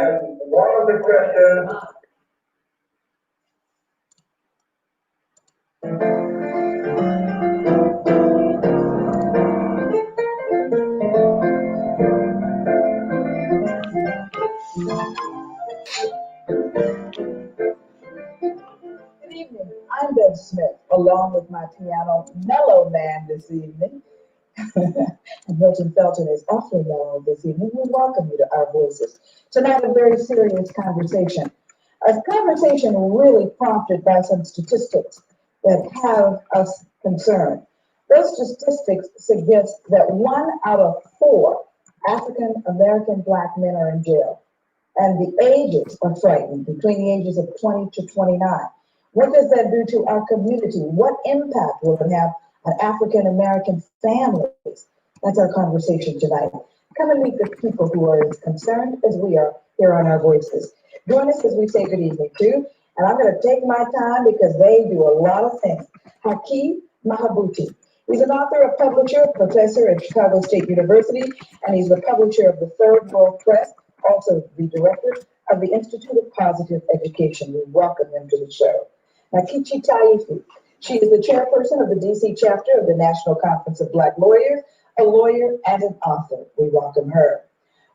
And one of the questions. Good evening. I'm Bev Smith, along with my piano mellow man this evening. And Milton Felton is awfully mellow this evening. We welcome you to Our Voices. Tonight, a very serious conversation. A conversation really prompted by some statistics that have us concerned. Those statistics suggest that 1 out of 4 African American Black men are in jail. And the ages are frightening, between the ages of 20 to 29. What does that do to our community? What impact will it have on African American families? That's our conversation tonight. Come and meet the people who are as concerned as we are here on Our Voices. Join us as we say good evening too. And I'm going to take my time because they do a lot of things. Hakeem Mahabuti. He's an author, a publisher, professor at Chicago State University, and he's the publisher of the Third World Press, also the director of the Institute of Positive Education. We welcome him to the show. Nkechi Taifu. She is the chairperson of the DC chapter of the National Conference of Black Lawyers, a lawyer and an author. We welcome her.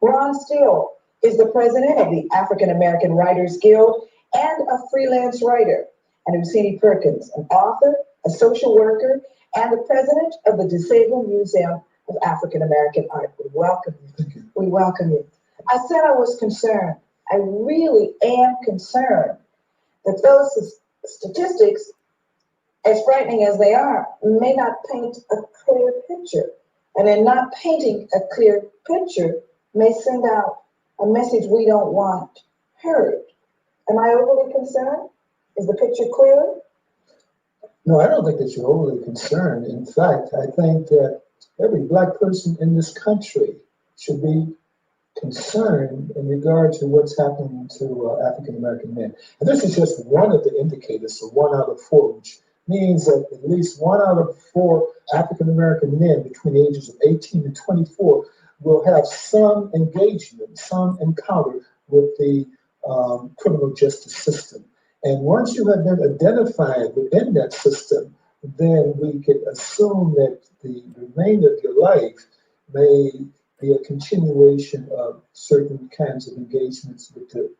Ron Steele is the president of the African American Writers Guild and a freelance writer. And Usini Perkins, an author, a social worker, and the president of the Disabled Museum of African American Art. We welcome you. We welcome you. I said I was concerned. I really am concerned that those statistics, as frightening as they are, may not paint a clear picture. And in not painting a clear picture may send out a message we don't want heard. Am I overly concerned? Is the picture clear? No, I don't think that you're overly concerned. In fact, I think that every Black person in this country should be concerned in regard to what's happening to African American men. And this is just one of the indicators, so 1 out of 4, which means that at least 1 out of 4 African American men between the ages of 18 and 24 will have some engagement, some encounter with the criminal justice system. And once you have been identified within that system, then we can assume that the remainder of your life may be a continuation of certain kinds of engagements with the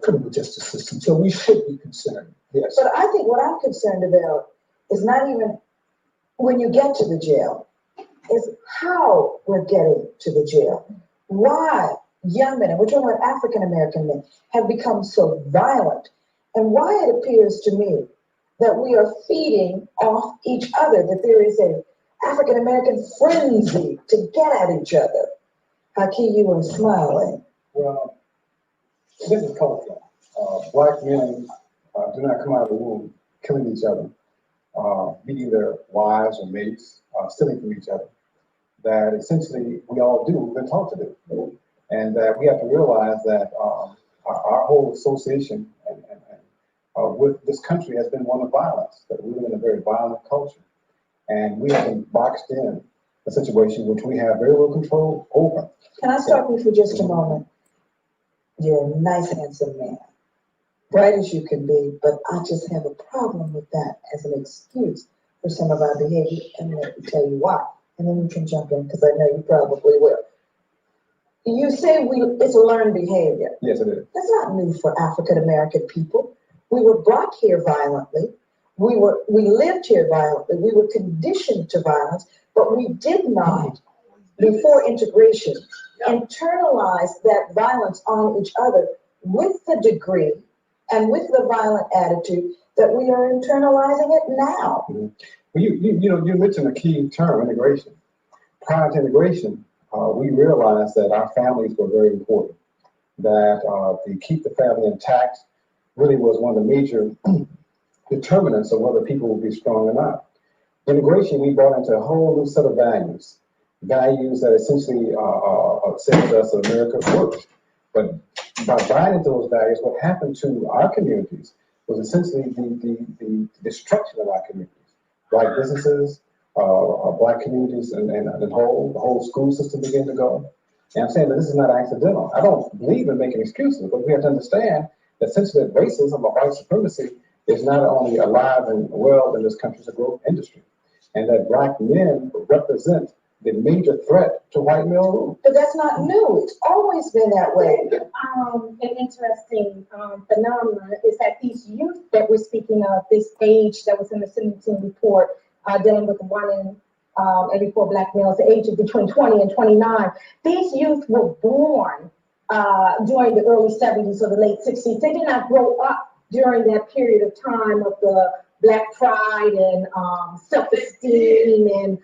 criminal justice system. So we should be concerned, yes. But I think what I'm concerned about is not even when you get to the jail, is how we're getting to the jail. Why young men, and we're talking about African American men, have become so violent, and why it appears to me that we are feeding off each other, that there is a African American frenzy to get at each other. Hakeem, you were smiling. Well, this is culture. Black men do not come out of the womb killing each other, beating their wives or mates, stealing from each other. That essentially we all do, we've been taught to do. And that we have to realize that our whole association with this country has been one of violence, that we live in a very violent culture. And we have been boxed in a situation which we have very little control over. Can I stop you for just a moment? You're a nice, handsome man, bright as you can be, but I just have a problem with that as an excuse for some of our behavior, and let me tell you why. And then you can jump in, because I know you probably will. You say it's a learned behavior. Yes, it is. That's not new for African American people. We were brought here violently. We lived here violently. We were conditioned to violence, but we did not, before integration, internalize that violence on each other with the degree and with the violent attitude that we are internalizing it now. Mm-hmm. Well, you mentioned a key term, integration. Prior to integration, we realized that our families were very important, that to keep the family intact really was one of the major determinants of whether people would be strong or not. Integration, we brought into a whole new set of values that essentially say to us that America works. But by buying into those values, what happened to our communities was essentially the destruction of our communities. Black businesses, Black communities, and the whole school system began to go. And I'm saying that this is not accidental. I don't believe in making excuses, but we have to understand that sensitive racism or white supremacy is not only alive and well in this country, it's a growth industry. And that black men represent the major threat to white male rule. But that's not new. It's always been that way. An interesting phenomenon is that these youth that we're speaking of, this age that was in the sentencing report dealing with 1 in every 4 black males, the age of between 20 and 29, these youth were born during the early 70s or the late 60s. They did not grow up during that period of time of the black pride and self-esteem and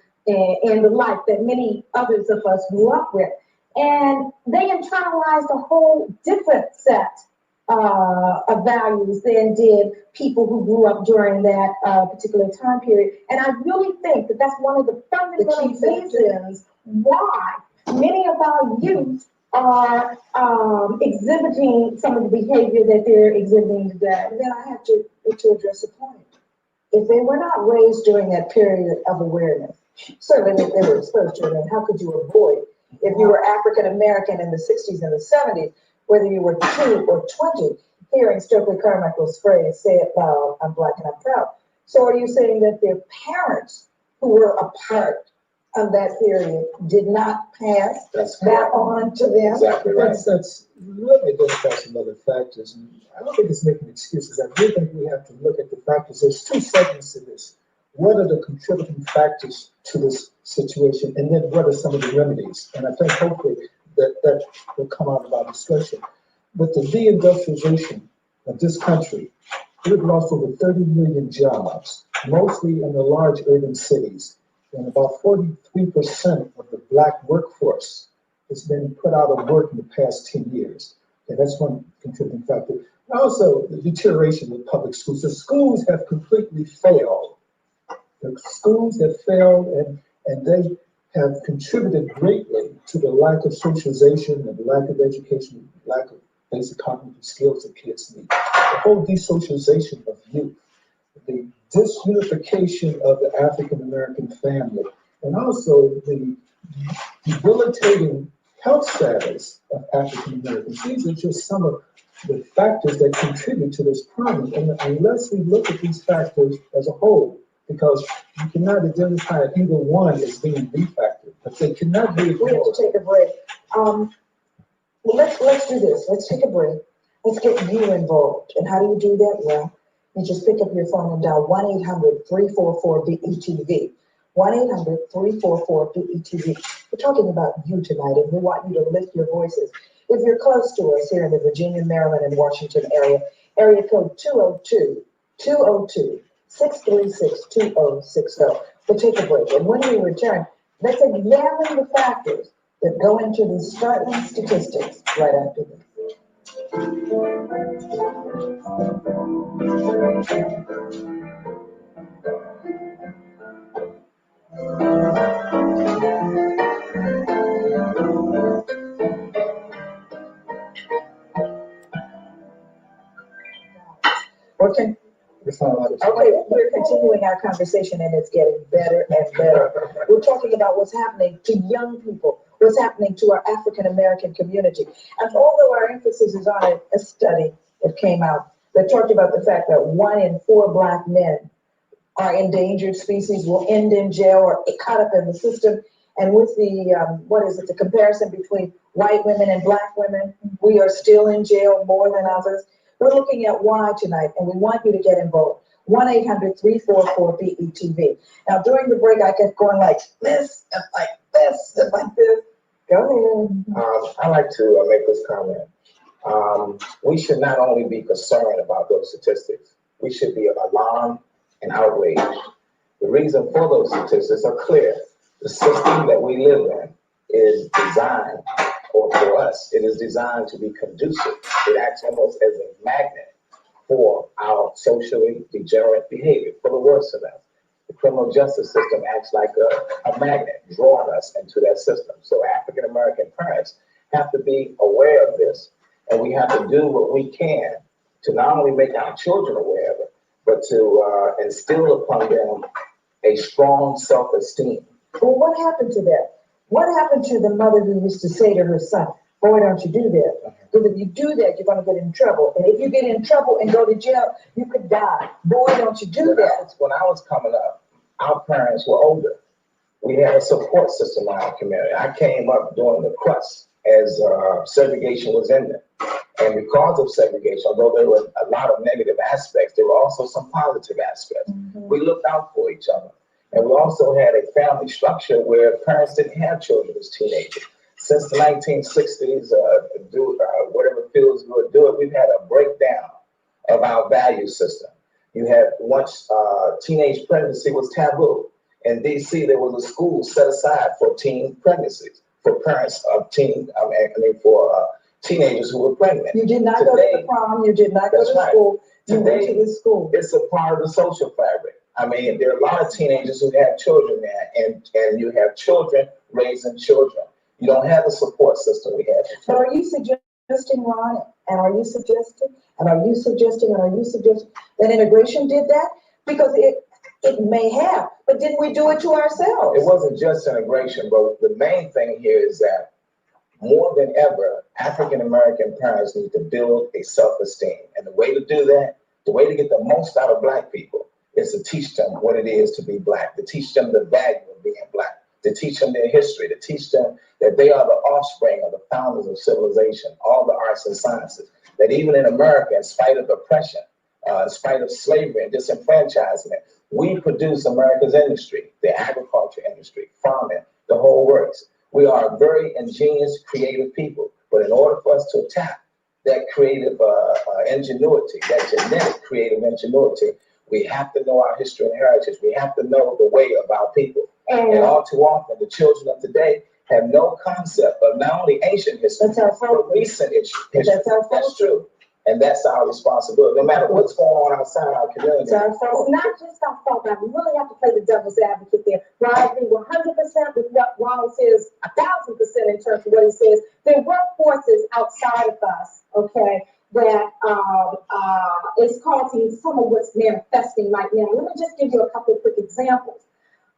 the like that many others of us grew up with. And they internalized a whole different set of values than did people who grew up during that particular time period. And I really think that that's one of the fundamental reasons why many of our youth are exhibiting some of the behavior that they're exhibiting today. And then I have to address a point. If they were not raised during that period of awareness, certainly if they were exposed to it, and how could you avoid? If you were African American in the 60s and the 70s, whether you were 2 or 20, hearing Stokely Carmichael's phrase, "Say it loud, I'm black and I'm proud." So are you saying that their parents who were a part of that period did not pass that on to them? Exactly right. That's let me identify some other factors. And I don't think it's making excuses. I do think we have to look at the factors. There's 2 segments to this. What are the contributing factors to this situation? And then what are some of the remedies? And I think hopefully that will come out of our discussion. With the deindustrialization of this country, we've lost over 30 million jobs, mostly in the large urban cities. And about 43% of the black workforce has been put out of work in the past 10 years. And that's one contributing factor. Also, the deterioration of public schools. The schools have completely failed. The schools have failed, and they have contributed greatly to the lack of socialization and the lack of education, lack of basic cognitive skills that kids need. The whole desocialization of youth, the disunification of the African American family, and also the debilitating health status of African Americans. These are just some of the factors that contribute to this problem. And unless we look at these factors as a whole, because you cannot identify either one as being the factor, but they cannot be We have ignored. to take a break. Well, let's do this. Let's take a break. Let's get you involved. And how do you do that? Well, you just pick up your phone and dial 1-800-344-BETV. 1-800-344-BETV. We're talking about you tonight, and we want you to lift your voices. If you're close to us here in the Virginia, Maryland, and Washington area code 202-636-2060. We'll take a break. And when we return, let's examine the factors that go into these startling statistics right after this. Working? Okay, we're continuing our conversation and it's getting better and better. We're talking about what's happening to young people, what's happening to our African American community. And although our emphasis is on a study that came out that talked about the fact that 1 in 4 black men are endangered species, will end in jail or caught up in the system. And with the, the comparison between white women and black women, we are still in jail more than others. We're looking at why tonight, and we want you to get involved. 1-800-344-BETV. Now, during the break, I kept going like this, and like this, and like this. Go ahead. I'd like to make this comment. We should not only be concerned about those statistics, we should be alarmed and outraged. The reason for those statistics are clear. The system that we live in is designed, or for us, it is designed to be conducive. It acts almost as a magnet for our socially degenerate behavior, for the worst of us. The criminal justice system acts like a magnet, drawing us into that system. So African American parents have to be aware of this, and we have to do what we can to not only make our children aware of it, but to instill upon them a strong self-esteem. Well, what happened to that? What happened to the mother who used to say to her son, boy, don't you do that? Because if you do that, you're gonna get in trouble. And if you get in trouble and go to jail, you could die. Boy, don't you do that. When I was coming up, our parents were older. We had a support system in our community. I came up during the crust as segregation was ending. And because of segregation, although there were a lot of negative aspects, there were also some positive aspects. We looked out for each other. And we also had a family structure where parents didn't have children as teenagers. Since the 1960s, whatever feels good, do it, we've had a breakdown of our value system. You had once teenage pregnancy was taboo. In DC, there was a school set aside for teen pregnancies, for parents of teenagers who were pregnant. You did not go to the prom, you did not go to school, you went to the school. It's a part of the social fabric. I mean, there are a lot of teenagers who have children now, and you have children raising children. You don't have the support system we had. But are you suggesting, Ron, and are you suggesting that integration did that? Because it may have, but didn't we do it to ourselves? It wasn't just integration, but the main thing here is that more than ever, African-American parents need to build a self-esteem. And the way to do that, the way to get the most out of Black people is to teach them what it is to be Black, to teach them the value of being Black, to teach them their history, to teach them that they are the offspring of the founders of civilization, all the arts and sciences, that even in America, in spite of oppression, in spite of slavery and disenfranchisement, we produce America's industry, the agriculture industry, farming, the whole works. We are very ingenious, creative people, but in order for us to tap that creative ingenuity, that genetic creative ingenuity, we have to know our history and heritage. We have to know the way of our people. And all too often, the children of today have no concept of not only ancient history, but recent history. That's true. And that's our responsibility, no matter what's going on outside our community. It's not just our fault. I really have to play the devil's advocate there. While I agree 100% with what Ronald says, 1,000% in terms of what he says, there were forces outside of us, okay, that is causing some of what's manifesting right now. Let me just give you a couple of quick examples.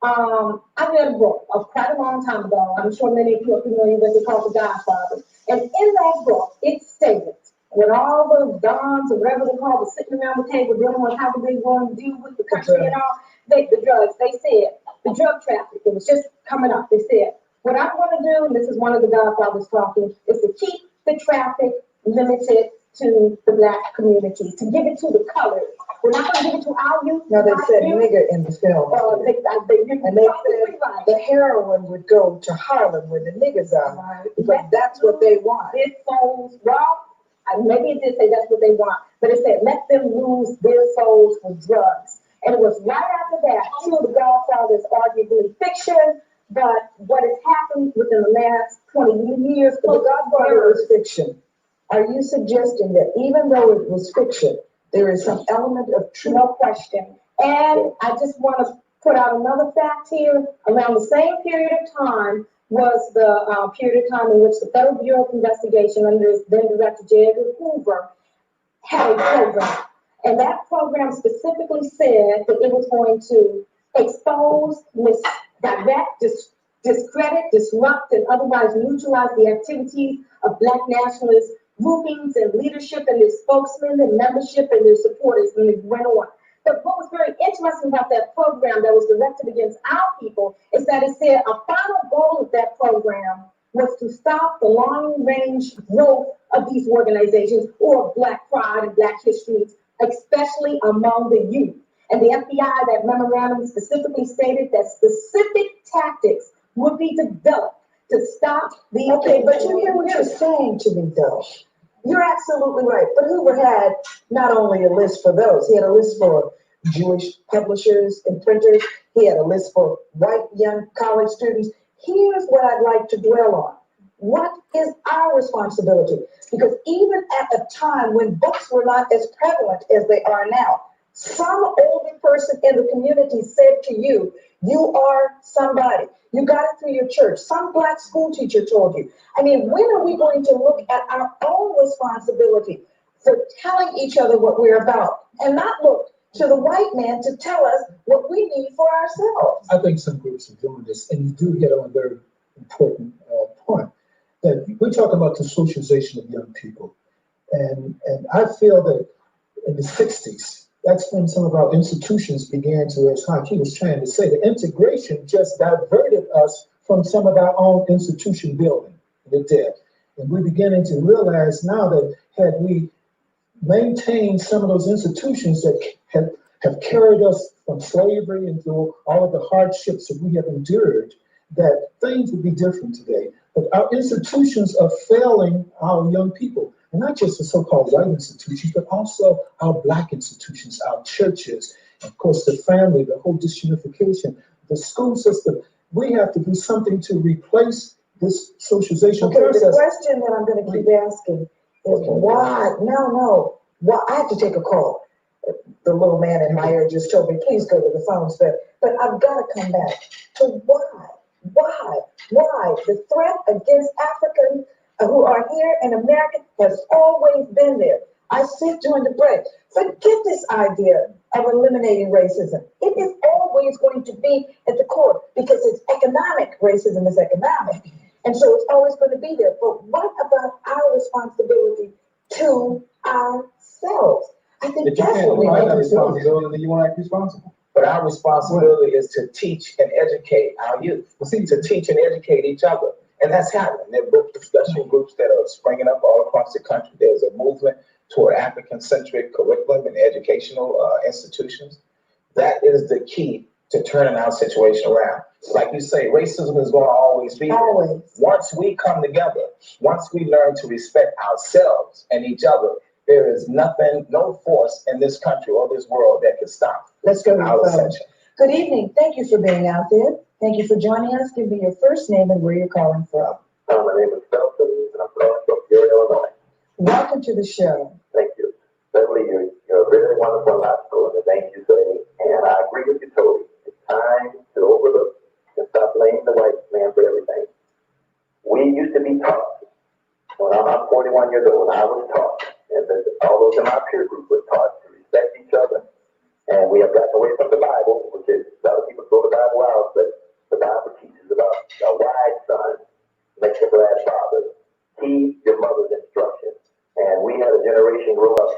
I read a book of quite a long time ago. I'm sure many of you are familiar with it, called The Godfather. And in that book, it stated, when all the dons or whatever they call it, sitting around the table dealing with how they want to deal with the country and all, the drugs, they said, the drug traffic, it was just coming up. They said, what I want to do, and this is one of the Godfathers talking, is to keep the traffic limited to the Black community, to give it to the colored. We're not going to give it to our youth. No, they said nigger in the film. And they said the heroin would go to Harlem where the niggas are, because that's what they want. Their souls, well, maybe it did say that's what they want, but it said let them lose their souls for drugs. And it was right after that, two of the Godfathers arguably fiction, but what has happened within the last 20 years, The Godfather was fiction. Are you suggesting that even though it was fiction, there is some element of truth? No question. And I just want to put out another fact here. Around the same period of time was the period of time in which the Federal Bureau of Investigation under its then Director J. Edgar Hoover had a program. And that program specifically said that it was going to expose, misdirect, discredit, disrupt, and otherwise neutralize the activities of Black nationalist groupings and leadership and their spokesmen and membership and their supporters, and it went on. But what was very interesting about that program that was directed against our people is that it said a final goal of that program was to stop the long-range growth of these organizations or Black pride and Black histories, especially among the youth. And the FBI, that memorandum specifically stated that specific tactics would be developed to stop the. Okay, but you hear what you're saying to me, though. You're absolutely right. But Hoover had not only a list for those, he had a list for Jewish publishers and printers. He had a list for white young college students. Here's what I'd like to dwell on. What is our responsibility? Because even at a time when books were not as prevalent as they are now, some older person in the community said to you, you are somebody. You got it through your church. Some Black school teacher told you. I mean, when are we going to look at our own responsibility for telling each other what we're about and not look to the white man to tell us what we need for ourselves? I think some groups are doing this, and you do hit on a very important point. That we're talking about the socialization of young people. And I feel that in the 60s, that's when some of our institutions began to, as Haki was trying to say, the integration just diverted us from some of our own institution building. It did. And we're beginning to realize now that had we maintained some of those institutions that have carried us from slavery and through all of the hardships that we have endured, that things would be different today. But our institutions are failing our young people, and not just the so-called white institutions, but also our Black institutions, our churches, and of course the family, the whole disunification, the school system. We have to do something to replace this socialization Okay, process. the question that I'm gonna keep asking is why, why, I have to take a call. The little man in my ear just told me, please go to the phones, but I've gotta come back to why? The threat against Africans who are here in America has always been there. I said during the break, forget this idea of eliminating racism. It is always going to be at the core because it's economic. Racism is economic. And so it's always going to be there. But what about our responsibility to ourselves? I think If you that's can't what we find that need to do. responsibility, then you won't act responsible. But our responsibility is to teach and educate our youth, to teach and educate each other. And that's happening. There are book discussion groups that are springing up all across the country. There's a movement toward African-centric curriculum and educational institutions. That is the key to turning our situation around. Like you say, racism is going to always be there. Always. Once we come together, once we learn to respect ourselves and each other, there is nothing, no force in this country or this world that can stop Let's go to our the phone. ascension. Good evening. Thank you for being out there. Thank you for joining us. Give me your first name and where you're calling from. My name is Felton, and I'm calling from Peoria, Illinois. Welcome to the show. Thank you. Beverly, you're a very wonderful life school, and thank you, sir. And I agree with you totally. It's time to overlook and stop blaming the white man for everything. We used to be taught, when I'm 41 years old, I was taught, and all those in my peer group were taught to respect each other. And we have gotten away from the Bible, which is, a lot of people throw the Bible out, but the Bible teaches about a wise son makes a glad father. Heed your mother's instructions. And we had a generation grow up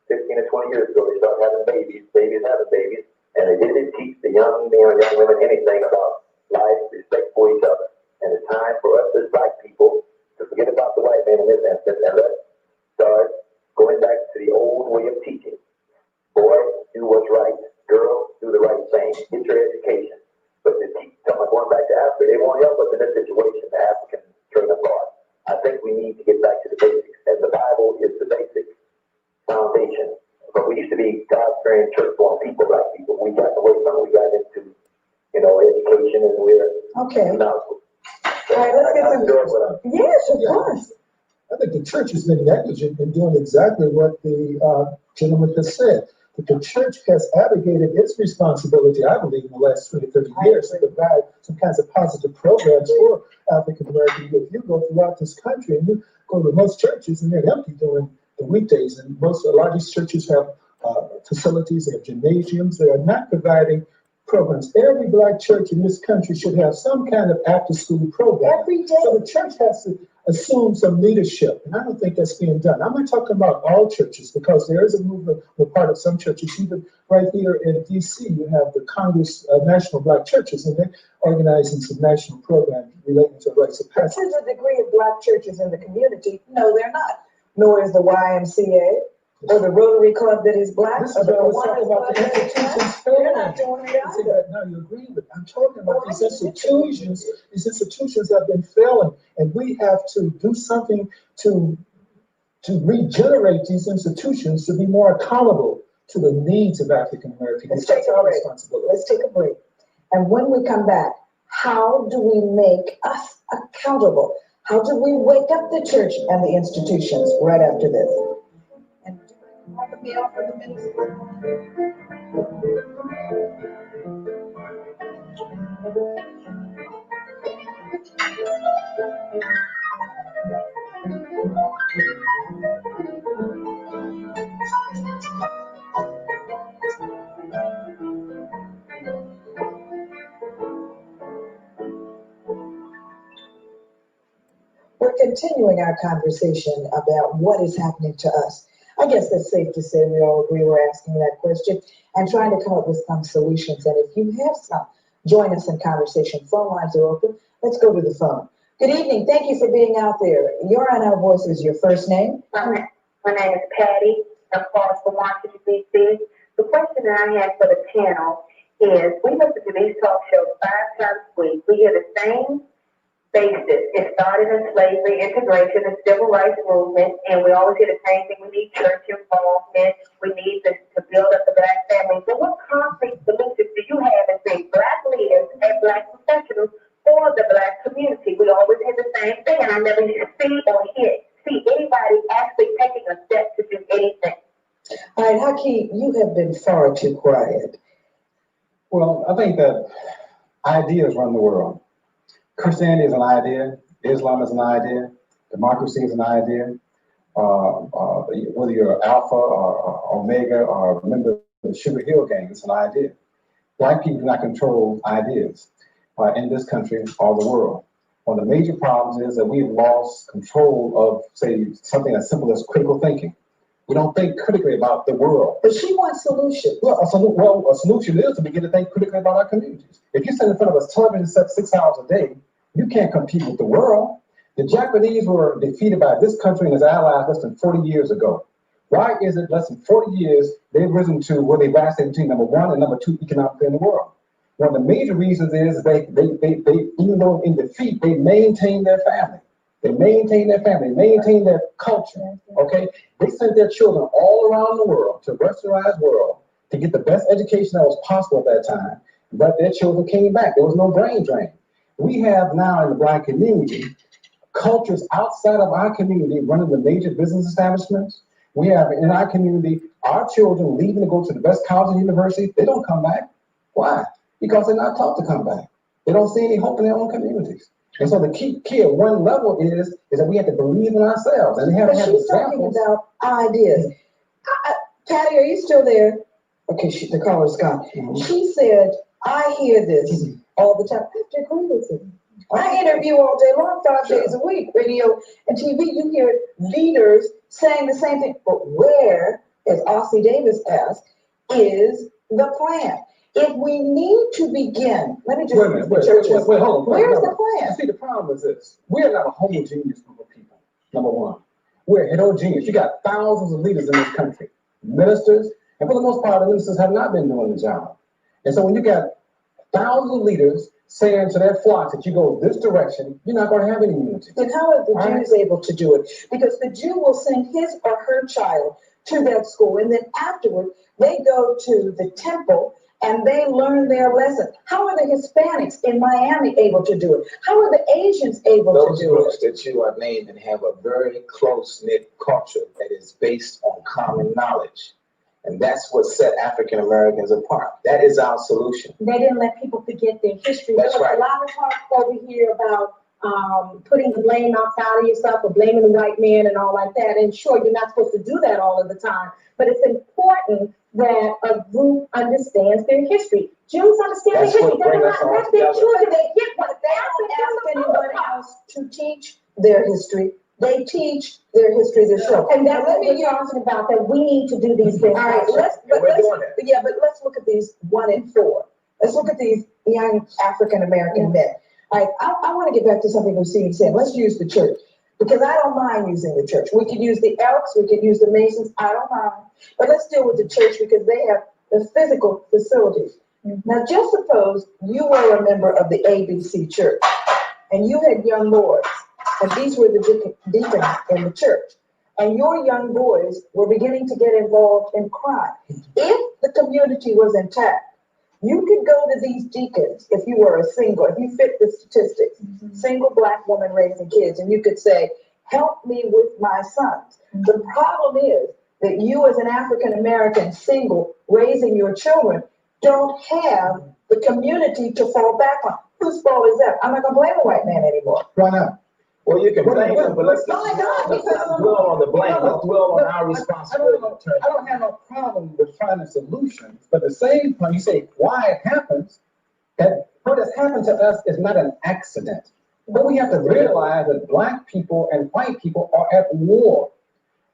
15 or 20 years ago. They started having babies having babies, and they didn't teach the young men or young women anything about life, respect for each other. And it's time for us as Black people to forget about the white man in this instance and let's start going back to the old way of teaching. Boys, do what's right. Girls, do the right thing. Get your education. But to teach someone going back to Africa, they won't help us in this situation, the African train of thought. I think we need to get back to the basics, and the Bible is the basic foundation. But we used to be God-fearing, church-born people, Black people. We got away from it. We got into, education, and we're Okay. now. All right, let's get some. Yes, of course. I think the church has been negligent in doing exactly what the gentleman has said. That the church has abrogated its responsibility, I believe, in the last 20, 30 years to provide some kinds of positive programs for African Americans. If you go throughout this country and you go to most churches and they're empty during the weekdays, and a lot of these churches have facilities, they have gymnasiums, they are not providing programs. Every Black church in this country should have some kind of after-school program. Every day. So the church has to assume some leadership, and I don't think that's being done. I'm not talking about all churches, because there is a movement on the part of some churches. Even right here in D.C., you have the Congress National Black Churches, and they're organizing some national programs relating to rights of passage. To the degree of Black churches in the community, no, they're not. Nor is the YMCA or the Rotary Club that is Black. This Or is the what I was talking about, the Kiwanis Club that is institutions Black. failing. They're not doing it See either. that now you agree with. I'm talking about these institutions. These institutions have been failing, and we have to do something to regenerate these institutions to be more accountable to the needs of African Americans. Let's take a break. Let's take a break. And when we come back, how do we make us accountable? How do we wake up the church and the institutions right after this? And want the meal for the minister? continuing our conversation about what is happening to us. I guess that's safe to say we all agree we're asking that question and trying to come up with some solutions. And if you have some, join us in conversation. Phone lines are open. Let's go to the phone. Good evening. Thank you for being out there. You're on Our Voices. Your first name? My name is Patty. I'm calling from Washington, D.C. The question that I have for the panel is, we listen to these talk shows 5 times a week. We hear the same basis. It started in slavery, integration, and civil rights movement, and we always hear the same thing. We need church involvement. We need to build up the Black family. So what concrete solutions do you have as being Black leaders and Black professionals for the Black community? We always hear the same thing, and I never see anybody actually taking a step to do anything. All right, Haki, you have been far too quiet. Well, I think that ideas run the world. Christianity is an idea. Islam is an idea. Democracy is an idea. Whether you're Alpha or Omega or a member of the Sugar Hill Gang, it's an idea. Black people do not control ideas in this country or the world. One of the major problems is that we've lost control of, say, something as simple as critical thinking. We don't think critically about the world. But she wants solutions. Well, a solution is to begin to think critically about our communities. If you sit in front of a television set 6 hours a day, you can't compete with the world. The Japanese were defeated by this country and its allies less than 40 years ago. Why is it less than 40 years they've risen to where they've vacillated between number 1 and number 2 economically in the world? One of the major reasons is they even though in defeat, they maintain their family. They maintain their family, maintain their culture, okay? They sent their children all around the world, to a westernized world, to get the best education that was possible at that time, but their children came back. There was no brain drain. We have now in the Black community, cultures outside of our community running the major business establishments. We have in our community, our children leaving to go to the best college and university, they don't come back. Why? Because they're not taught to come back. They don't see any hope in their own communities. And so the key at one level is that we have to believe in ourselves. And they have But to have she's talking examples. about ideas. Patty, are you still there? Okay, the caller's gone. She said, I hear this all the time. I have to agree with you. I interview all day long, 5 days a week, radio and TV. You hear leaders saying the same thing. But where, as Ossie Davis asked, is the plan? If we need to begin, let me just Wait a minute, wait, hold on. Where's the plan? See, the problem is this. We are not a homogeneous group of people, number one. We're heterogeneous. You got thousands of leaders in this country, ministers, and for the most part, the ministers have not been doing the job. And so when you got thousands of leaders saying to their flocks that you go this direction, you're not going to have any unity. Then how are the Jews able to do it? Because the Jew will send his or her child to that school, and then afterward, they go to the temple and they learn their lesson. How are the Hispanics in Miami able to do it? How are the Asians able Those to do groups it? that you are naming have a very close-knit culture that is based on common knowledge. And that's what set African Americans apart. That is our solution. They didn't let people forget their history. That's There was right. a lot of talk over here about putting the blame outside of yourself or blaming the white man and all like that. And sure, you're not supposed to do that all of the time, but it's important that a group understands their history. Jews understand That's their history. what They're brings us not all let their together. children they get what They don't ask anyone else to teach their history. They teach their history themselves. And that's Now, what we're talking about, that we need to do these things. All right, And we're doing that. but let's look at these 1 and 4. Let's look at these young African-American men. All right, I want to get back to something Lucine said. Let's use the church, because I don't mind using the church. We could use the Elks, we could use the Masons, I don't mind. But let's deal with the church because they have the physical facilities. Now, just suppose you were a member of the ABC church and you had young boys, and these were the deacons in the church. And your young boys were beginning to get involved in crime. If the community was intact, you could go to these deacons if you were a single, if you fit the statistics, single Black woman raising kids, and you could say, help me with my sons. The problem is that you as an African-American single raising your children don't have the community to fall back on. Whose fault is that? I'm not gonna blame a white man anymore. Why not? Well, you can blame them, but let's Oh my God, not dwell on the blame. Let's dwell on our responsibility. I don't have no problem with finding solutions, but at the same time, you say why it happens, that what has happened to us is not an accident. But we have to realize that black people and white people are at war.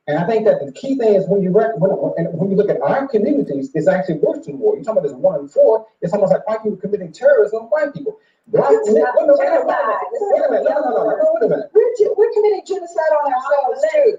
And I think that the key thing is when you look at our communities, it's actually worse than war. You're talking about this 1 in 4. It's almost like white people committing terrorism on white people. Black It's not genocide. wait a minute. We're committing genocide on ourselves too.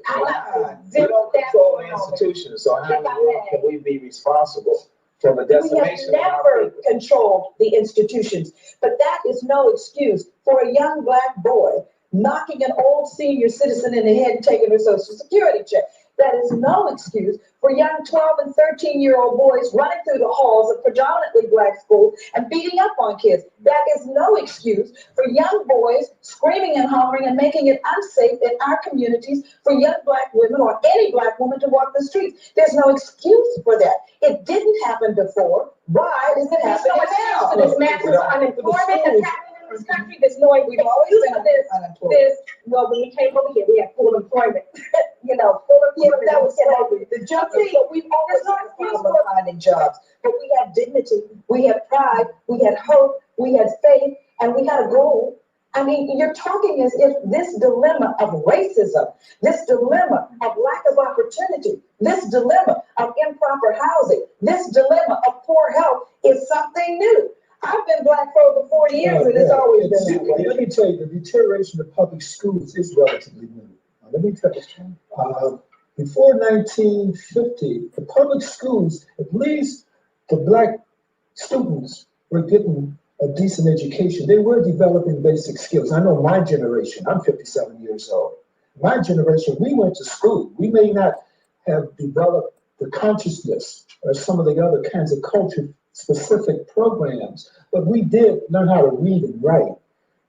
We don't control the institutions, so how in the world can we be responsible for the We have decimation of our never people? controlled the institutions, but that is no excuse for a young black boy knocking an old senior citizen in the head and taking their social security check. That is no excuse for young 12 and 13-year-old boys running through the halls of predominantly black schools and beating up on kids. That is no excuse for young boys screaming and hollering and making it unsafe in our communities for young black women or any black woman to walk the streets. There's no excuse for that. It didn't happen before. Why is it There's no happening excuse now? for this massive unemployment that's happening in this country. There's no We've always excuse been for this. unemployed. Well, when we came over here, we had full employment. Full Yeah, employment. that was slavery. The job thing, but we've always had a problem finding jobs. But we had dignity, we had pride, we had hope, we had faith, and we had a goal. I mean, you're talking as if this dilemma of racism, this dilemma of lack of opportunity, this dilemma of improper housing, this dilemma of poor health is something new. I've been black for over 40 years and it's always been that way. Let me tell you, the deterioration of public schools is relatively new. Let me tell you, before 1950, the public schools, at least the black students, were getting a decent education. They were developing basic skills. I know my generation, I'm 57 years old. My generation, we went to school. We may not have developed the consciousnness or some of the other kinds of culture-specific programs, but we did learn how to read and write.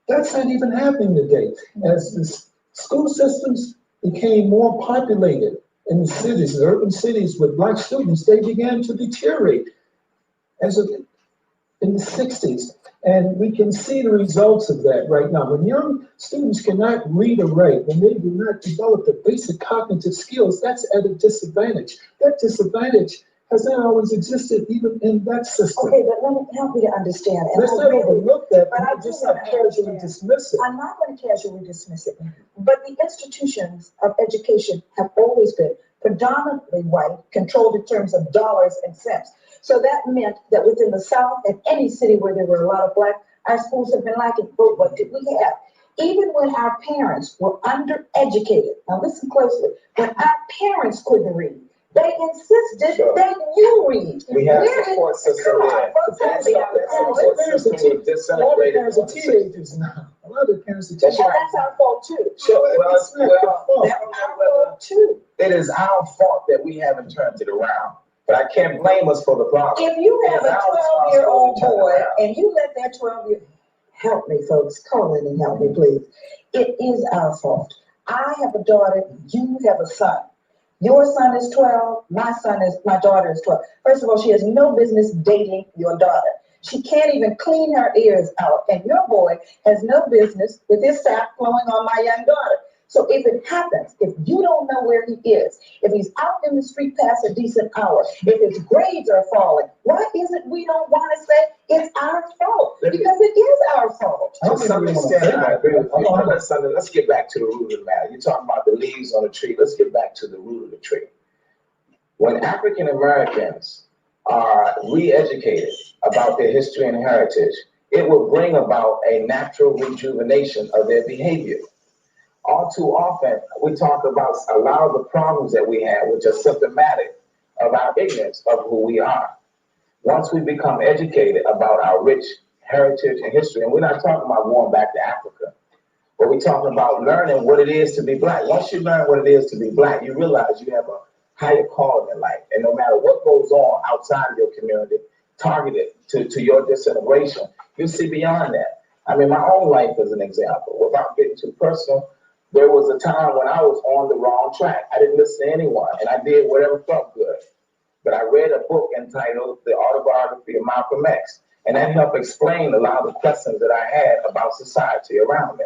That's not even happening today. As the school systems became more populated in the cities, the urban cities with black students, they began to deteriorate in the 60s. And we can see the results of that right now. When young students cannot read or write, when they do not develop the basic cognitive skills, that's at a disadvantage. That disadvantage has not always existed even in that system. Okay, but let me help me to understand. And Let's I not really- overlook that, but I but just do not wanna casually understand. dismiss it. I'm not going to casually dismiss it, but the institutions of education have always been predominantly white, controlled in terms of dollars and cents. So that meant that within the South and any city where there were a lot of black, our schools have been lacking. But what did we have? Even when our parents were undereducated, now listen closely, when our parents couldn't read, they insisted Sure. that you read. We have Where a did- support system come on, there. folks, help me out. That support system was A lot of disintegrated. parents are teenagers now. A lot of parents are That's And teenagers. that's our fault too. Sure, It's not their fault. That's our fault too. it is our fault that we haven't turned it around. But I can't blame us for the problem. If you have a It's our 12-year-old responsibility to turn boy around. and you let that 12-year, help me folks, call in and help me please. It is our fault. I have a daughter, you have a son. Your son is 12, my daughter is 12. First of all, she has no business dating your daughter. She can't even clean her ears out. And your boy has no business with his sap flowing on my young daughter. So if it happens, if you don't know where he is, if he's out in the street past a decent hour, if his grades are falling, why is it we don't want to say it's our fault? Because it is our fault. To some extent, I agree with you. But let's get back to the root of the matter. You're talking about the leaves on the tree. Let's get back to the root of the tree. When African Americans are re-educated about their history and heritage, it will bring about a natural rejuvenation of their behavior. All too often, we talk about a lot of the problems that we have, which are symptomatic of our ignorance of who we are. Once we become educated about our rich heritage and history, and we're not talking about going back to Africa, but we're talking about learning what it is to be black. Once you learn what it is to be black, you realize you have a higher calling in life. And no matter what goes on outside of your community, targeted to your disintegration, you see beyond that. I mean, my own life is an example. Without getting too personal, there was a time when I was on the wrong track. I didn't listen to anyone, and I did whatever felt good. But I read a book entitled The Autobiography of Malcolm X, and that helped explain a lot of the questions that I had about society around me.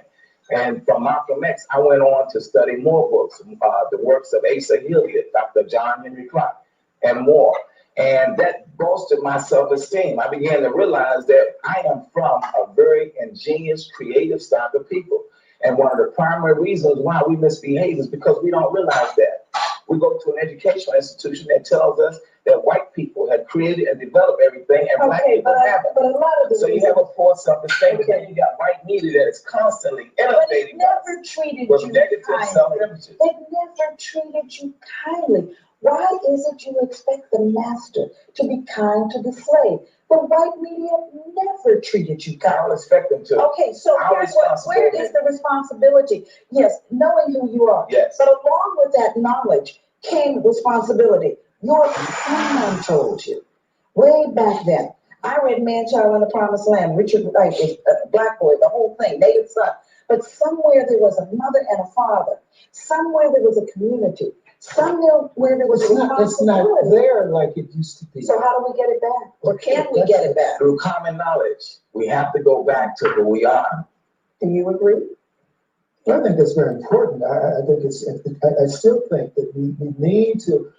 And from Malcolm X, I went on to study more books, the works of Asa Hilliard, Dr. John Henry Clark, and more. And that bolstered my self-esteem. I began to realize that I am from a very ingenious, creative stock of people. And one of the primary reasons why we misbehave is because we don't realize that. We go to an educational institution that tells us that white people have created and developed everything and black Okay, people haven't. but a lot of the So you reason- have a poor self-esteem, and then you got white media that is constantly but it innovating never treated with you negative kindly. self-images. It never treated you kindly. Why is it you expect the master to be kind to the slave? The white media never treated you I kindly. don't expect them to. Okay, so Our here's what, where is the responsibility? Yes, knowing who you are. Yes. But along with that knowledge came responsibility. Your someone told you way back then. I read Man Child in the Promised Land, Richard Wright, Black Boy, the whole thing, Native Son. But somewhere there was a mother and a father. Somewhere there was a community. Somewhere where there was It's not responsibility. there like it used to be. So how do we get it back? Or can we get it back? Through common knowledge, we have to go back to who we are. Do you agree? I think that's very important. I think I still think that we need to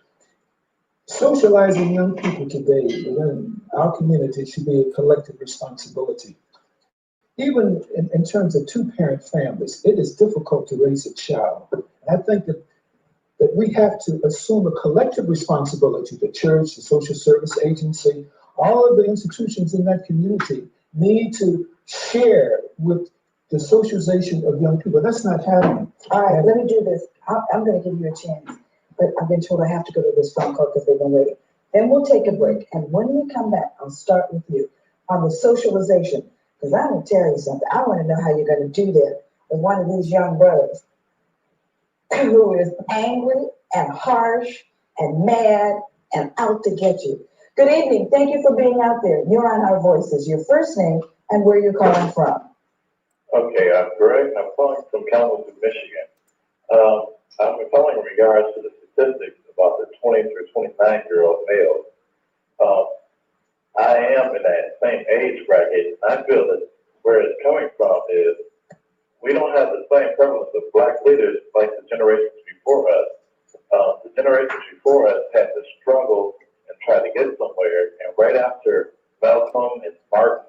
socializing young people today within our community should be a collective responsibility. Even in terms of two-parent families, it is difficult to raise a child. I think that we have to assume a collective responsibility. The church, the social service agency, all of the institutions in that community need to share with the socialization of young people. That's not happening. All right, let me do this. I'm gonna give you a chance, but I've been told I have to go to this phone call because they've been waiting. Then we'll take a break, and when we come back, I'll start with you on the socialization. Because I'm gonna tell you something. I want to know how you're gonna do that with one of these young brothers who is angry and harsh and mad and out to get you. Good evening. Thank you for being out there. You're on Our Voices. Your first name and where you're calling from. Okay, I'm Greg. I'm calling from Kalamazoo, Michigan. I'm calling in regards to the statistics about the 20 through 29-year-old males. I am in that same age bracket. I feel that where it's coming from is we don't have the same prevalence of black leaders like the generations before us. The generations before us had to struggle and try to get somewhere. And right after Malcolm and Martin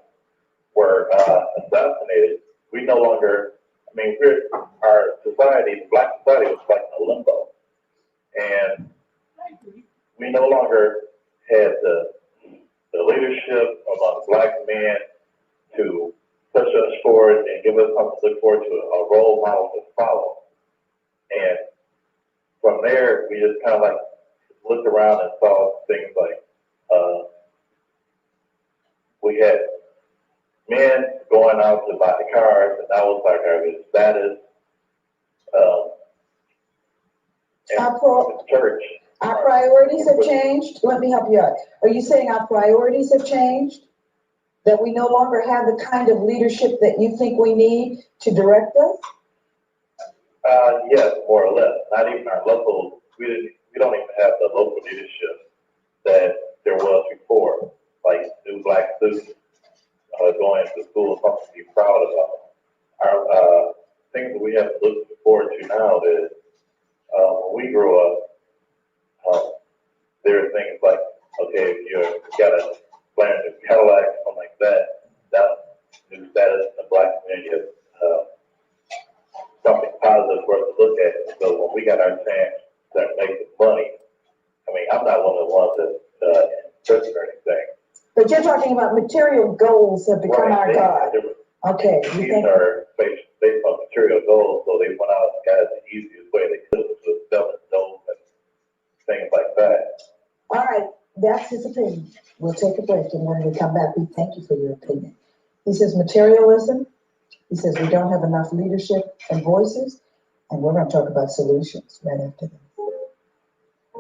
were assassinated, we no longer, our society, black society was like in a limbo. And we no longer had the leadership among black men to push us forward and give us something to look forward to, a role model to follow. And from there, we just kind of like looked around and saw things like, we had men going out to buy cars, and that was like our status. And church. Our priorities have changed. Let me help you out. Are you saying our priorities have changed? That we no longer have the kind of leadership that you think we need to direct us? Yes, more or less. Not even our local, we don't even have the local leadership that there was before. Like new black students going to school is something to be proud about. Our things that we have to look forward to now is when we grew up, there are things like, okay, if you got a brand new Cadillac, something like that, that new status in the black community is something positive for us to look at. So when we got our chance to make the money, I'm not one of the ones that prison or anything. But you're talking about material goals have become our God. Okay. You These think, are based on material goals, so they went out and got the easiest way they could, which was selling dope and things like that. all right, that's his opinion. We'll take a break, and when we come back, we thank you for your opinion. He says materialism. He says we don't have enough leadership and voices, and we're going to talk about solutions right after this.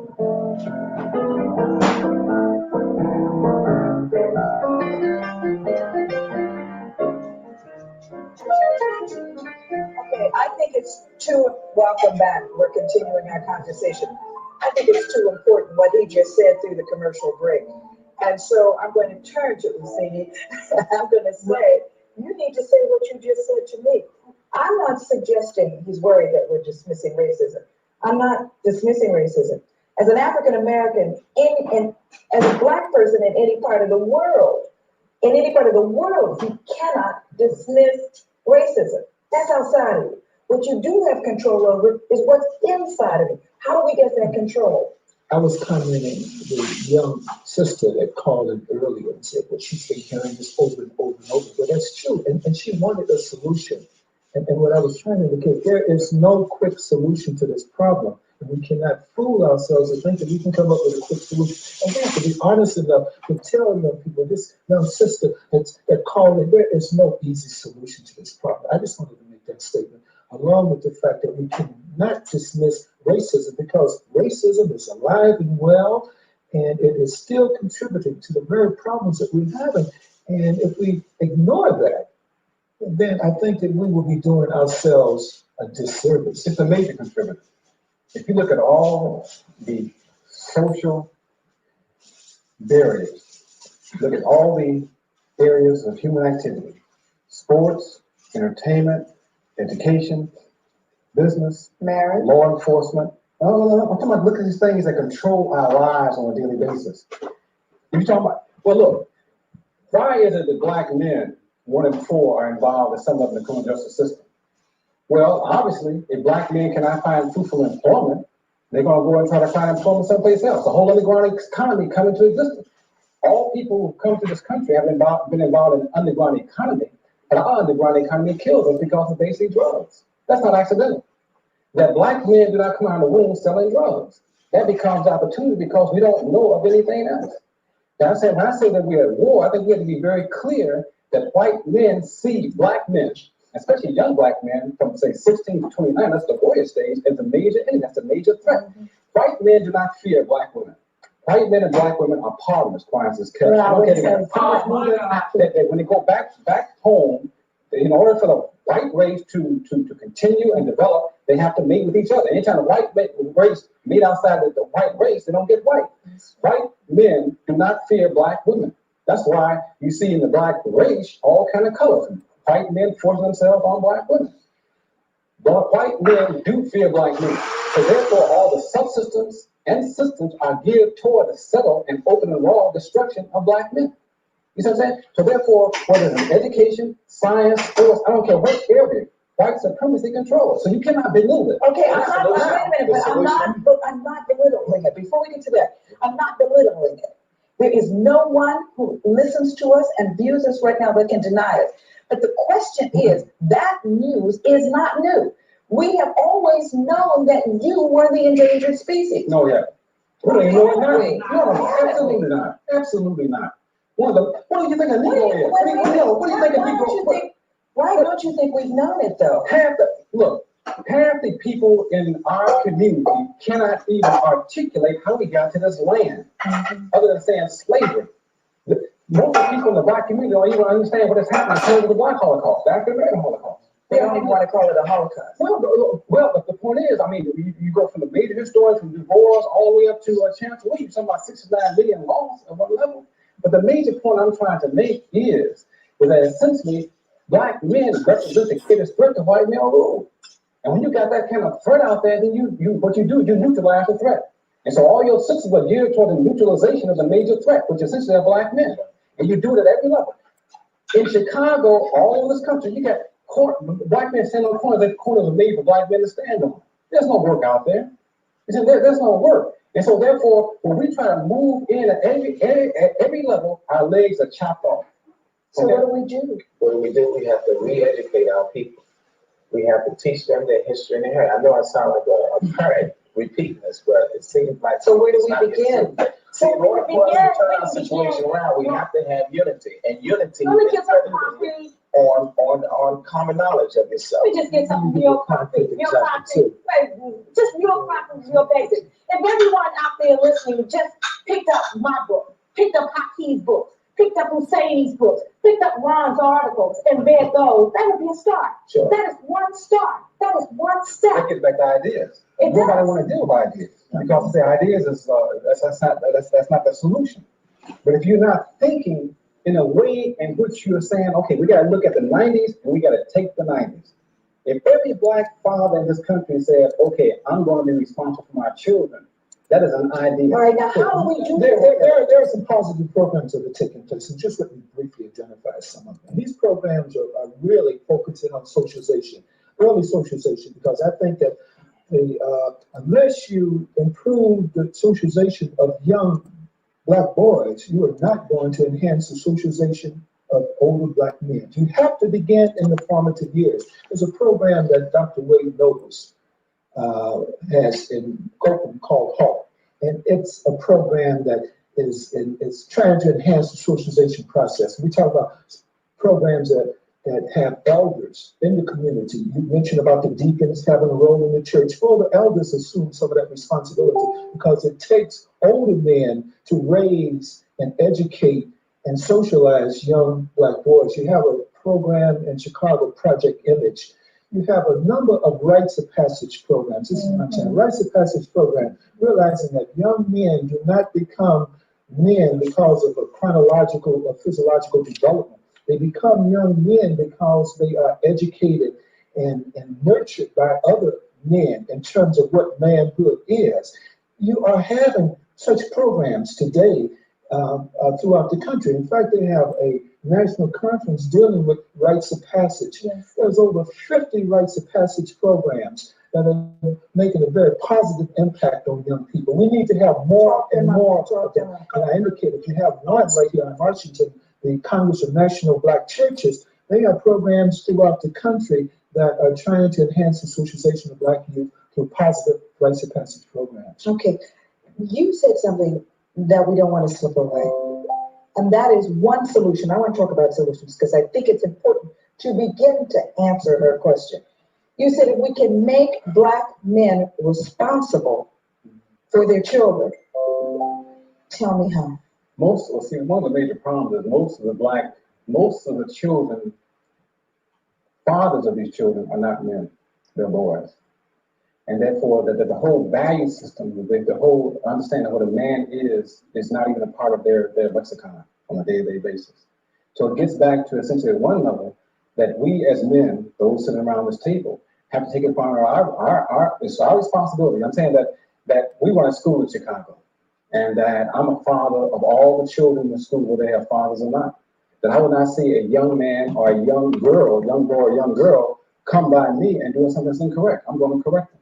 Okay, I think it's welcome back. We're continuing our conversation. I think it's too important what he just said through the commercial break. And so I'm going to turn to Lucini. I'm going to say, you need to say what you just said to me. I'm not suggesting he's worried that we're dismissing racism. I'm not dismissing racism. As an African American, as a Black person in any part of the world, you cannot dismiss racism. That's outside of you. What you do have control over is what's inside of you. How do we get that control? I was commenting the young sister that called in earlier and said, well, she's been hearing this over and over and over. But that's true. And she wanted a solution. And what I was trying to indicate, there is no quick solution to this problem. And we cannot fool ourselves to think that we can come up with a quick solution. And we have to be honest enough to tell young people, this young sister that called in, there is no easy solution to this problem. I just wanted to make that statement, along with the fact that we cannot dismiss racism, because racism is alive and well, and it is still contributing to the very problems that we're having. And if we ignore that, then I think that we will be doing ourselves a disservice. It's a major contributor. If you look at all the social barriers, look at all the areas of human activity, sports, entertainment, education, business, Marriage. law enforcement. No, I'm talking about, look at these things that control our lives on a daily basis. If you're talking about, well, look, why is it that Black men, 1 in 4, are involved in some of the criminal justice system? Well, obviously, if Black men cannot find fruitful employment, they're going to go and try to find employment someplace else. The whole underground economy come into existence. All people who come to this country have been involved in the underground economy, and our underground economy kills them because of basic drugs. That's not accidental. That Black men do not come out of the womb selling drugs. That becomes the opportunity because we don't know of anything else. Now, when I say that we're at war, I think we have to be very clear that white men see Black men, especially young Black men from, say, 16 to 29, that's the warrior stage, as a major enemy, that's a major threat. White men do not fear Black women. White men and Black women are partners, Francis Kelly. When they go back home, in order for the white race to continue and develop, they have to mate with each other. Anytime the white race meet outside of the white race, they don't get white. White men do not fear Black women. That's why you see in the Black race all kind of colors. White men forcing themselves on Black women. But white men do fear Black men. So therefore, all the subsystems and systems are geared toward the subtle and open and raw destruction of Black men. You see what I'm saying? So therefore, whether it's in education, science, sports, I don't care what area, white supremacy controls. So you cannot belittle it. Okay, I'm not belittling it. Before we get to that, I'm not belittling it. There is no one who listens to us and views us right now that can deny us. But the question is, that news is not new. We have always known that you were the endangered species. No, yeah. What do you know it now? No, absolutely not. Absolutely not. What do you think a Negro is? What do you think a Negro is? Why don't you think we've known it though? Half the people in our community cannot even articulate how we got to this land, other than saying slavery. Most of the people in the Black community don't even understand what has happened in terms of the Black Holocaust, the African American Holocaust. They don't even want to call it a Holocaust. Well, the point is, I mean, you go from the major historians, from Du Bois, all the way up to Chance Williams, talking about 69 million lost at one level. But the major point I'm trying to make is that essentially Black men represent the greatest threat to white male rule. And when you got that kind of threat out there, then you neutralize the threat. And so all your systems are geared toward the neutralization of the major threat, which essentially are Black men. And you do it at every level. In Chicago, all over this country, you got Black men standing on the corners. The corners are made for Black men to stand on. There's no work out there. There's no work. And so therefore, when we try to move in at every level, our legs are chopped off. So what do we do? What do? We have to re-educate our people. We have to teach them their history and their heritage. I know I sound like a parrot repeating this, but it seems like. So where do we begin? So in order for us to turn our situation around, we have to have unity, and unity is on common knowledge of yourself. Let me just get something real concrete, just real concrete, real basic. If everyone out there listening just picked up my book, picked up Hakeem's books, picked up Husseini's books, picked up Ron's articles, and read those, that would be a start. Sure. That is one start. That is one step. That gets back to ideas. It Nobody does. want to deal with ideas because the ideas is that's not the solution. But if you're not thinking in a way in which you're saying, okay, we got to look at the 90s and we got to take the 90s. If every Black father in this country said, okay, I'm going to be responsible for my children, That is an idea. All right, now how do we do There, that? there are some positive programs that are taking place, and just let me briefly identify some of them. These programs are really focusing on socialization, early socialization, because I think that unless you improve the socialization of young Black boys, you are not going to enhance the socialization of older Black men. You have to begin in the formative years. There's a program that Dr. Wade Nobles has in Copeland called HALT. And it's a program that is trying to enhance the socialization process. We talk about programs that have elders in the community. You mentioned about the deacons having a role in the church. Well, the elders assume some of that responsibility because it takes older men to raise and educate and socialize young Black boys. You have a program in Chicago, Project Image. You have a number of rites of passage programs. This is what I'm saying. Rites of passage program, realizing that young men do not become men because of a chronological or physiological development. They become young men because they are educated and nurtured by other men in terms of what manhood is. You are having such programs today throughout the country. In fact, they have a national conference dealing with rites of passage. Yes. There's over 50 rites of passage programs that are making a very positive impact on young people. We need to have more and more of them. And I indicated, you have one right here in Washington, the Congress of National Black Churches. They have programs throughout the country that are trying to enhance the socialization of Black youth through positive rites of passage programs. Okay, you said something that we don't want to slip away. And that is one solution. I want to talk about solutions because I think it's important to begin to answer her question. You said if we can make Black men responsible for their children, tell me how. One of the major problems is most of the children, fathers of these children are not men, they're boys. And therefore, the whole value system, the whole understanding of what a man is not even a part of their lexicon on a day-to-day basis. So it gets back to essentially at one level that we as men, those sitting around this table, have to take it upon it's our responsibility. I'm saying that we run a school in Chicago, and that I'm a father of all the children in the school, whether they have fathers or not. That I would not see a young man or a young girl, young boy or young girl, come by me and doing something that's incorrect. I'm going to correct them.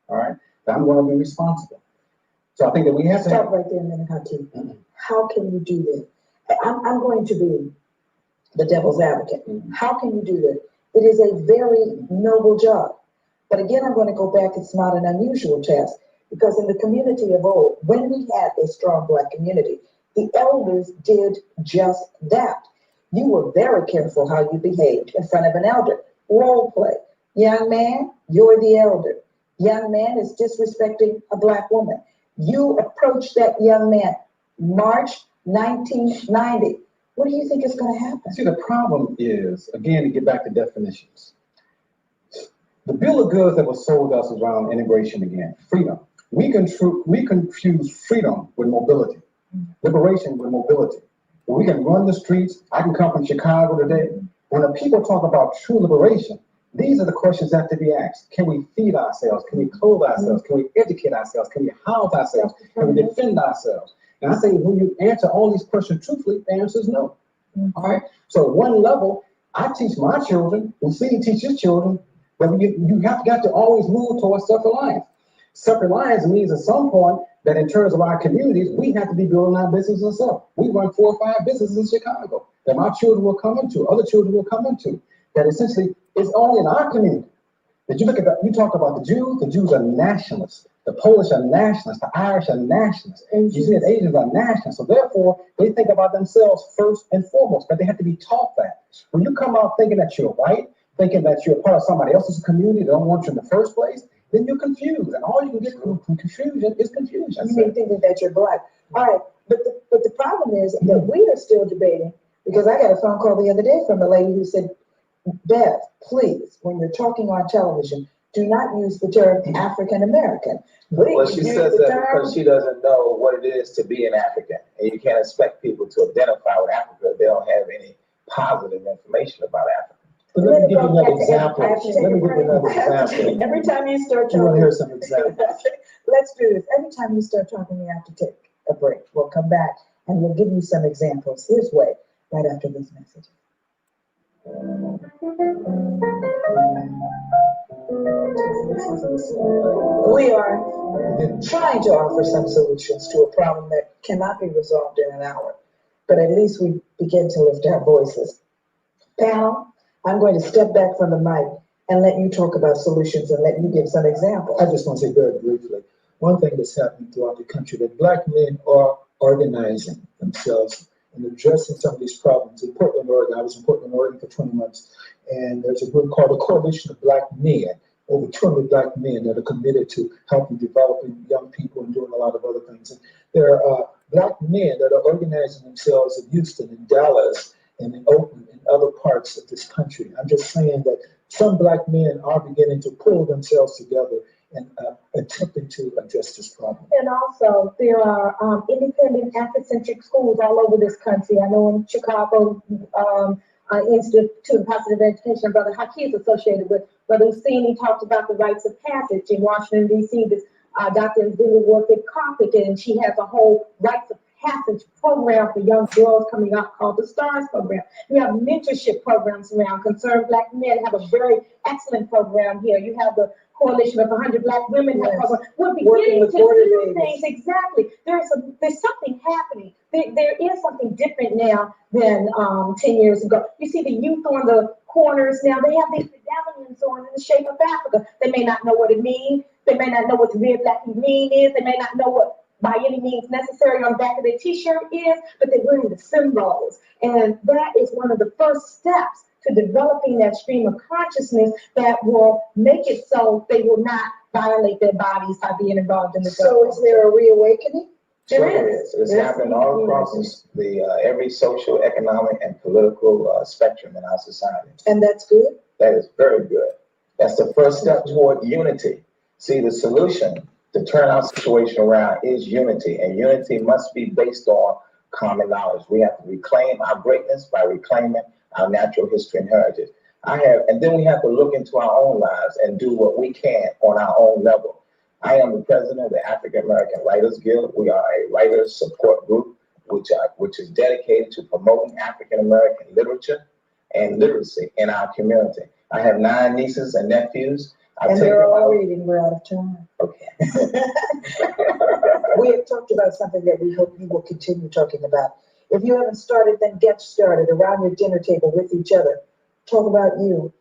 All right, that I'm going to be responsible. So I think that we have to stop right there a minute, Hakeem. How can you do that? I'm going to be the devil's advocate. How can you do that? It is a very noble job. But again, I'm going to go back. It's not an unusual task because in the community of old, when we had a strong Black community, the elders did just that. You were very careful how you behaved in front of an elder. Role play. Young man, you're the elder. Young man is disrespecting a Black woman. You approach that young man, March 1990. What do you think is going to happen? See, the problem is, again, to get back to definitions. The bill of goods that was sold us is around integration again, freedom. We confuse freedom with mobility, liberation with mobility. We can run the streets. I can come from Chicago today. When the people talk about true liberation, these are the questions that have to be asked. Can we feed ourselves? Can we clothe ourselves? Can we educate ourselves? Can we house ourselves? Can we defend ourselves? And I say when you answer all these questions truthfully, the answer is no. All right? So at one level, I teach my children, and see you teach your children, but you got to always move towards self-reliance. Self-reliance means at some point that in terms of our communities, we have to be building our businesses ourselves. We run 4 or 5 businesses in Chicago that my children will come into, other children will come into, that essentially is only in our community. That you look at you talk about the Jews are nationalists, the Polish are nationalists, the Irish are nationalists, and you see that Asians are nationalists. So therefore, they think about themselves first and foremost, but they have to be taught that. When you come out thinking that you're white, thinking that you're part of somebody else's community, they don't want you in the first place, then you're confused. And all you can get from confusion is confusion. You mean thinking that you're Black. All right, but the problem is that we are still debating, because I got a phone call the other day from a lady who said, Beth, please, when you're talking on television, do not use the term African American. Well, she says that because she doesn't know what it is to be an African. And you can't expect people to identify with Africa if they don't have any positive information about Africa. But let me give you another example. Let me give you another example. Every time you start You want to talking, hear some examples? let's do this. Every time you start talking, we have to take a break. We'll come back and we'll give you some examples his way right after this message. We are trying to offer some solutions to a problem that cannot be resolved in an hour, but at least we begin to lift our voices. Panel, I'm going to step back from the mic and let you talk about solutions and let you give some examples. I just want to say very briefly, one thing that's happening throughout the country, that Black men are organizing themselves and addressing some of these problems. In Portland, Oregon, I was in Portland, Oregon for 20 months, and there's a group called the Coalition of Black Men, over 200 Black men that are committed to helping developing young people and doing a lot of other things. And there are Black men that are organizing themselves in Houston, in Dallas, and in Oakland, and other parts of this country. I'm just saying that some Black men are beginning to pull themselves together and attempting to address this problem. And also, there are independent Afrocentric schools all over this country. I know in Chicago, Institute of Positive Education, Brother Haki is associated with. Brother Husseini talked about the rites of passage. In Washington, D.C., this Dr. Zulu Warfik Carpet, and she has a whole rites of passage program for young girls coming out called the STARS program. We have mentorship programs around. Concerned Black Men have a very excellent program here. You have the Coalition of 100 Black Women have Yes. program. We're Working beginning with to border do babies. things. Exactly. There's something happening. There is something different now than 10 years ago. You see the youth on the corners now, they have these medallions on in the shape of Africa. They may not know what it means. They may not know what the red, black, and green is. They may not know what by any means necessary on the back of their t-shirt is, but they're wearing the symbols. And that is one of the first steps to developing that stream of consciousness that will make it so they will not violate their bodies by being involved in the So is there a reawakening? There Sure is. It's There's happening all across every social, economic, and political spectrum in our society. And that's good? That is very good. That's the first step toward unity. See, the solution to turn our situation around is unity, and unity must be based on common knowledge. We have to reclaim our greatness by reclaiming our natural history and heritage. And then we have to look into our own lives and do what we can on our own level. I am the president of the African American Writers Guild. We are a writers support group, which is dedicated to promoting African American literature and literacy in our community. I have 9 nieces and nephews. And they're all reading, we're out of time. Okay. We have talked about something that we hope you will continue talking about. If you haven't started, then get started around your dinner table with each other. Talk about you.